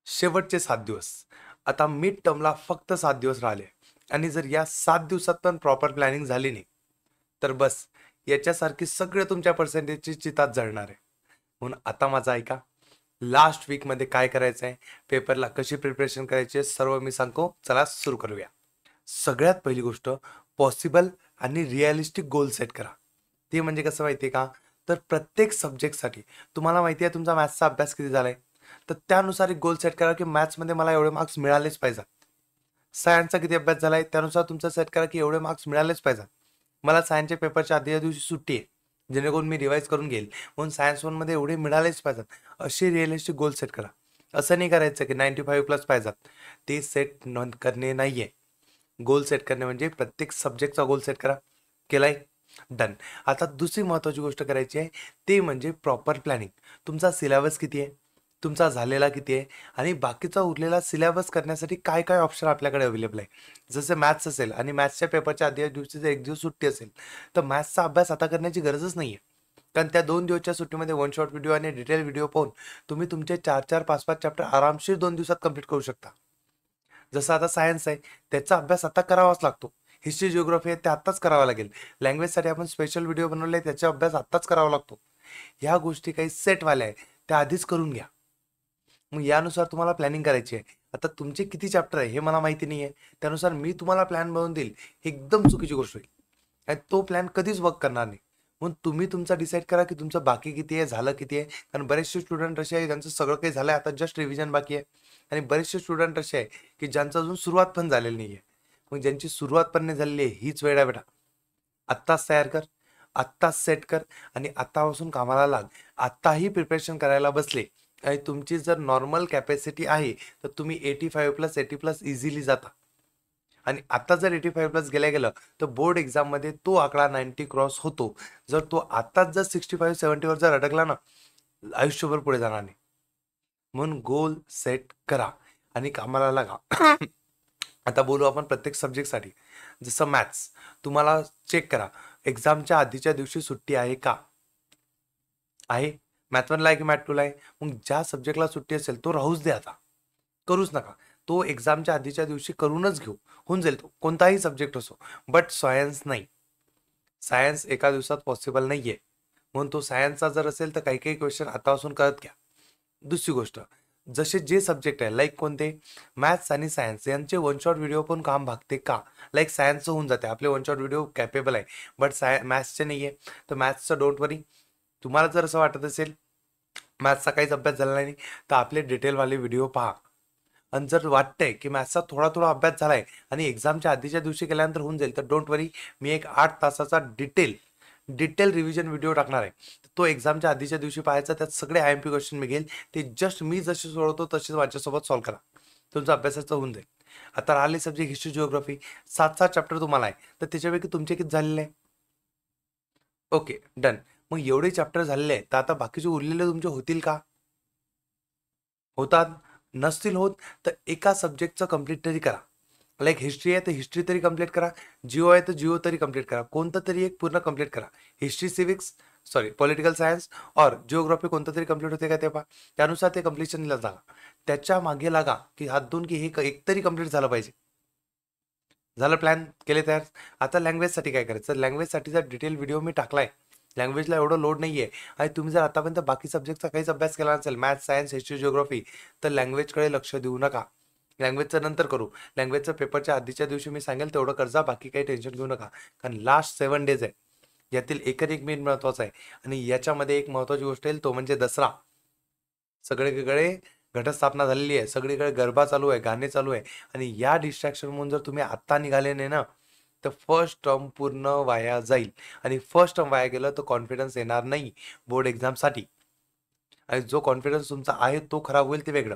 शेवटचे 7 दिवस. आता मिड टर्मला फक्त 7 दिवस राहिले आणि जर या 7 दिवसात पण प्रॉपर प्लॅनिंग झाली नाही, तर बस याच्यासारखी सगळे तुमच्या पर्सेंटेजची चितात जळणार आहे. म्हणून आता माझं ऐका. लास्ट वीकमध्ये काय करायचं आहे, पेपरला कशी प्रिपरेशन करायची आहे, सर्व मी सांगतो. चला सुरू करूया. सगळ्यात पहिली गोष्ट, पॉसिबल आणि रिअलिस्टिक गोल सेट करा. ते म्हणजे कसं माहिती आहे का, तर प्रत्येक सब्जेक्टसाठी तुम्हाला माहिती आहे तुमचा मॅथ्सचा अभ्यास किती झाला आहे, तर त्यानुसार एक गोल सेट करा की मॅथ्समध्ये मला एवढे मार्क्स मिळालेच पाहिजेत. सायन्सचा किती अभ्यास झाला आहे त्यानुसार तुमचा सेट करा की एवढे मार्क्स मिळालेच पाहिजेत. मला सायन्सच्या पेपरच्या आधीच्या दिवशी सुट्टी आहे, जेणेकरून मी रिवाईज करून घेईल, म्हणून सायन्स वनमध्ये एवढे मिळालेच पाहिजेत. असे रिअलिस्टिक गोल सेट करा. असं नाही करायचं की 95+ पाहिजेत. ते सेट करणे नाही आहे. गोल सेट करणे म्हणजे प्रत्येक सब्जेक्टचा गोल सेट करा. केलाय? डन. आता दुसरी महत्त्वाची गोष्ट करायची आहे, ते म्हणजे प्रॉपर प्लॅनिंग. तुमचा सिलेबस किती आहे, तुमचा झालेला किती आहे आणि बाकीचा उरलेला सिलेबस करण्यासाठी काय काय ऑप्शन आपल्याकडे अवेलेबल आहे. जसं मॅथ्स असेल आणि मॅथ्सच्या पेपरच्या आधीच्या दिवशी जर एक दिवस सुट्टी असेल, तर मॅथ्सचा अभ्यास आता करण्याची गरजच नाही आहे. कारण त्या 2 दिवसच्या सुट्टीमध्ये वन शॉट व्हिडिओ आणि डिटेल व्हिडिओ पाहून तुम्ही तुमचे 4-4, 5-5 चॅप्टर आरामशीर 2 दिवसात कंप्लीट करू शकता. जसं आता सायन्स आहे, त्याचा अभ्यास आता करावाच लागतो. हिस्ट्री जिओग्राफी आहे ते आत्ताच करावा लागेल. लँग्वेजसाठी आपण स्पेशल व्हिडिओ बनवले, त्याचा अभ्यास आत्ताच करावा लागतो. ह्या गोष्टी काही सेटवाल्या आहे, त्या आधीच करून घ्या. मग यानुसार तुम्हाला प्लॅनिंग करायची आहे. आता तुमचे किती चॅप्टर आहे हे मला माहिती नाही आहे, त्यानुसार मी तुम्हाला प्लॅन बनवून देईल, एकदम चुकीची गोष्ट होईल आणि तो प्लॅन कधीच वर्क करणार नाही. म्हणून तुम्ही तुमचा डिसाईड करा की तुमचं बाकी किती आहे, झालं किती आहे. कारण बरेचसे स्टुडंट असे आहे ज्यांचं सगळं काही झालं आहे, आता जस्ट रिव्हिजन बाकी आहे. आणि बरेचसे स्टुडंट असे आहे की ज्यांचं अजून सुरुवात पण झालेली नाही आहे. मग ज्यांची सुरुवात पण नाही झालेली आहे, हीच वेळ आहे बेटा. आत्ताच तयार कर, आत्ताच सेट कर आणि आत्तापासून कामाला लाग. आत्ताही प्रिपरेशन करायला बसले आणि तुमची जर नॉर्मल कॅपॅसिटी आहे, तर तुम्ही 85+80+ इझिली जाता. आणि आता जर 85+ गेलं तर बोर्ड एक्झाममध्ये तो आकडा 90 क्रॉस होतो. जर तो आत्ताच जर 65-70वर जर अडकला ना, आयुष्यभर पुढे जाणार नाही. म्हणून गोल सेट करा आणि कामाला लागा. आता बोलू आपण प्रत्येक सब्जेक्टसाठी. जसं मॅथ्स, तुम्हाला चेक करा एक्झामच्या आधीच्या दिवशी सुट्टी आहे का? आहे. मॅथ 1ला आहे की मॅथ 2ला आहे? मग ज्या सब्जेक्टला सुट्टी असेल तो राहूच दे आता. करूच नका. तो एक्झामच्या आधीच्या दिवशी करूनच घेऊ. होऊन जाईल तो. कोणताही सब्जेक्ट असो. बट सायन्स नाही. सायन्स एका दिवसात पॉसिबल नाहीये. म्हणून तो सायन्सचा जर असेल तर काही काही क्वेश्चन आतापासून करत घ्या. दुसरी गोष्ट, जसे जे सब्जेक्ट आहे लाईक कोणते, मॅथ्स आणि सायन्स यांचे वन शॉट व्हिडिओ पण काम भागते का? लाईक सायन्सचं होऊन जाते, आपले वन शॉट व्हिडिओ कॅपेबल आहे. बट मॅथ्सचे नाही आहे, तर मॅथ्सचं डोंट वरी. तुम्हाला जर असं वाटत असेल मॅथ्सचा काहीच अभ्यास झाला नाही, तर आपले डिटेलवाले व्हिडिओ पहा. आणि जर वाटतंय की मॅथ्सचा थोडा थोडा अभ्यास झालाय आणि एक्झामच्या आधीच्या दिवशी केल्यानंतर होऊन जाईल, तर डोंट वरी. मी एक 8 तासाचा डिटेल रिव्हिजन व्हिडिओ टाकणार आहे. तो एक्झामच्या आधीच्या दिवशी पाहायचा. त्यात सगळे IMP क्वेश्चन मी घेईल, ते जस्ट मी जसे सोडवतो तसेच माझ्यासोबत सॉल्व्ह करा. तुमचा अभ्यासाचं होऊन जाईल. आता राहिले सब्जेक्ट हिस्ट्री जिओग्राफी, 7-7 चॅप्टर तुम्हाला आहे, तर त्याच्यापैकी तुमचे किती झालेले आहे? Okay, done. मग एवढे चॅप्टर झालेले आहेत, तर आता बाकीचे उरलेले तुमचे होतील का? होतात. नसतील होत तर एका सब्जेक्टचं कंप्लीट तरी करा. लाईक हिस्ट्री आहे तर हिस्ट्री तरी कंप्लीट करा, जिओ आहे तर जिओ तरी कंप्लीट करा. कोणतं तरी एक पूर्ण कंप्लीट करा. History, civics, sorry political science और जिओग्राफी कोणतं तरी कंप्लीट होते का ते पहा. त्यानुसार ते कंप्लिशनला जागा. त्याच्या मागे लागा की हात धुवून की हे एक तरी कंप्लीट झालं पाहिजे. झालं प्लॅन केले तयार. आता लँग्वेजसाठी काय करायचं, लँग्वेजसाठीचा डिटेल व्हिडिओ मी टाकलाय. लँग्वेजला एवढं लोड नाही आहे आणि तुम्ही जर आतापर्यंत बाकी सब्जेक्टचा काहीच अभ्यास केला नसेल, मॅथ्स, सायन्स, हिस्ट्री, जिओग्राफी, तर लँग्वेजकडे लक्ष देऊ नका. लँग्वेजचं नंतर करू. लँग्वेजचं पेपरच्या आधीच्या दिवशी मी सांगेल तेवढं कर्जा, बाकी काही टेन्शन घेऊ नका. कारण लास्ट 7 डेज आहे. यातील एक मेन महत्त्वाचा आहे आणि याच्यामध्ये एक महत्त्वाची गोष्ट येईल, तो म्हणजे दसरा. सगळीकडे घटस्थापना झालेली आहे, सगळीकडे गरबा चालू आहे, गाणे चालू आहे आणि या डिस्ट्रॅक्शन म्हणून जर तुम्ही आत्ता निघाले नाही ना, तर फर्स्ट टर्म पूर्ण वाया जाईल आणि फर्स्ट टर्म वाया गेलं तर कॉन्फिडन्स येणार नाही बोर्ड एक्झामसाठी. आणि जो कॉन्फिडन्स तुमचा आहे तो खराब होईल, ते वेगळं.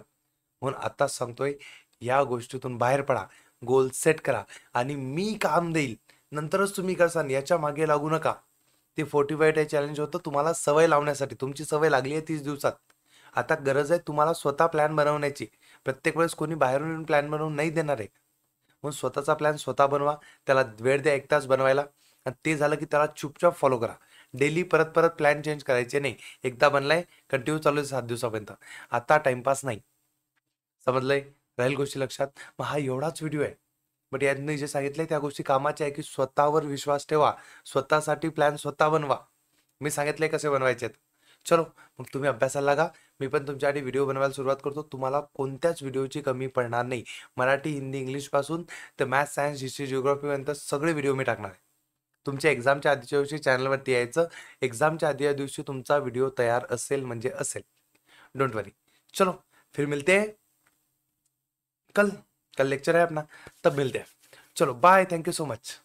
म्हणून आत्ताच सांगतोय, या गोष्टीतून बाहेर पडा, गोल सेट करा आणि मी काम देईल नंतरच तुम्ही करसान, याच्या मागे लागू नका. ते 45 डे चॅलेंज होतं तुम्हाला सवय लावण्यासाठी. तुमची सवय लागली आहे 30 दिवसात. आता गरज आहे तुम्हाला स्वतः प्लॅन बनवण्याची. प्रत्येक वेळेस कोणी बाहेरून येऊन प्लॅन बनवून नाही देणार आहे. म्हणून स्वतःचा प्लॅन स्वतः बनवा. त्याला वेळ द्या 1 तास बनवायला आणि ते झालं की त्याला चुपचाप फॉलो करा. डेली परत परत प्लॅन चेंज करायचे नाही. एकदा बनलाय कंटिन्यू चालू आहे 7 दिवसापर्यंत. आता टाइमपास नाही. समजलंय? राहील गोष्टी लक्षात. मग हा एवढाच व्हिडिओ आहे. बट यांनी जे सांगितलंय त्या गोष्टी कामाच्या आहे, की स्वतःवर विश्वास ठेवा. स्वतःसाठी प्लॅन स्वतः बनवा. मी सांगितलंय कसे बनवायचे आहेत. चलो, मग तुम्ही अभ्यासाला लागा. मी पण तुमच्यासाठी व्हिडिओ बनवायला सुरुवात करतो. तुम्हाला कोणत्याच व्हिडिओची कमी पडणार नाही. मराठी, हिंदी, इंग्लिशपासून तर मॅथ्स, सायन्स, हिस्ट्री, जिओग्राफीपर्यंत सगळे व्हिडिओ मी टाकणार आहे. तुमच्या एक्झामच्या आधीच्या दिवशी चॅनलवरती यायचं. एक्झामच्या आधीच्या दिवशी तुमचा व्हिडिओ तयार असेल म्हणजे असेल. डोंट वरी. चलो, फिर मिलते हैं कल. कल लेक्चर है अपना, तब मिलते हैं. चलो bye, thank you so much.